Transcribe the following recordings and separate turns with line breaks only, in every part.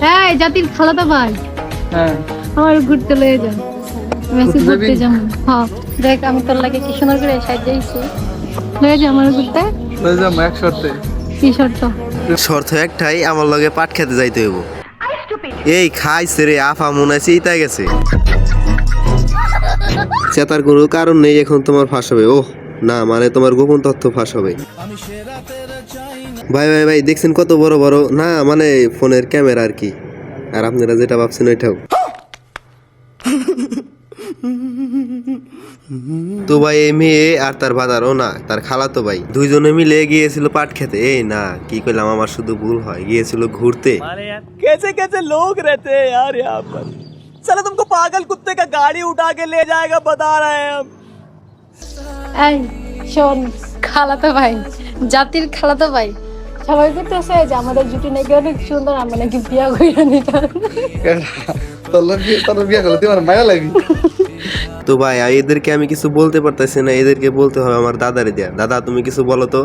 এই জাতির খালাতো ভাই,
হ্যাঁ
আমার ঘুরতে লয়ে যা। মেসি ঘুরতে যাবো। হ্যাঁ দেখ আমি তোর লাগে কি সুন্দর করে সাজাইছি, লয়ে যা আমার ঘুরতে।
লয়ে যাম এক শর্তে।
কি শর্ত?
শর্ত একটাই, আমার লগে পাট খেতে যাইতে হইব। এই খাইছে রে, আফা মনে আছে ইতা গেছে। চেতার কোনো কারণ নেই এখন তোমার ফাঁস হবে। ওহ না, মানে তোমার গোপন তথ্য ফাঁস হবে। ভাই ভাই ভাই দেখছেন কত বড় বড়, না মানে ফোনের ক্যামেরা আর কি। আর আপনারা যেটা ভাবছেন ওইটাও। তো ভাই এই মেয়ে আর তার বাজারও না, তার খালাতো ভাই দুইজনে মিলে গিয়েছিল পাট খেতে। এই না কি কইলাম, আমার শুধু ভুল হয়, গিয়েছিল ঘুরতে।
कैसे कैसे लोग रहते हैं यार यहाँ पर। साला तुमको पागल कुत्ते का गाड़ी उठा के ले जाएगा बता रहे हैं हम।
এই শোন, খালাতো ভাই, জাতির খালাতো ভাই সবাই করতেছে যে আমাদের জুটি নাকি অনেক সুন্দর, আমরা নাকি বিয়া কইরা নিতাম।
তোর বিয়ে করলে তোমার মায়া লাগবি।
তো ভাই এদেরকে আমি কিছু বলতে পারতেছি না, এদেরকে বলতে হবে আমার দাদারে দেয়া। দাদা তুমি কিছু বলো তো।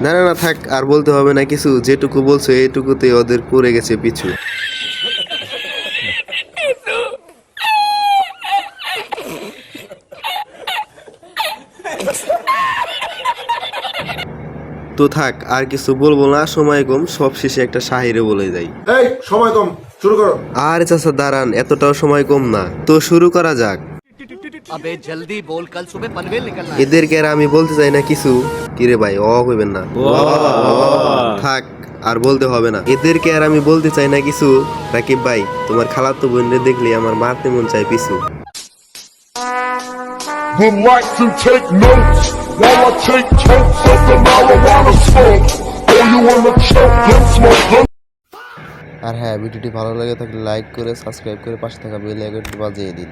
না না না থাক, আর বলতে হবে না কিছু, যেটুকু বলছো এইটুকুতে ওদের পড়ে গেছে পিছু। তো থাক, আর কিছু বলবো না, সময় কম, সব শেষে একটা শাহিরে বলে যাই।
এই সময় কম, শুরু করো।
আরে চাচা দাঁড়ান, এতটাও সময় কম না, তো শুরু করা যাক।
अबे जल्दी बोल, कल सुबह पनवेल निकलना है।
এদেরকে আর আমি বলতে চাই না কিছু। কিরে ভাই হইবেন না, থাক আর বলতে হবে না। এদেরকে আর আমি বলতে চাই না কিছু। রাকিব ভাই তোমার খালাতো বোনরে দেখলে আমার মারতে মন চায় পিছু।
Relax and take notes while I take totes of the marijuana smoke. Oh, you wanna choke, then smoke, then
আর হ্যাঁ, ভিডিওটি ভালো লাগে থাকলে লাইক করে সাবস্ক্রাইব করে পাশে থাকা বেল আইকনটি বাজিয়ে দিন।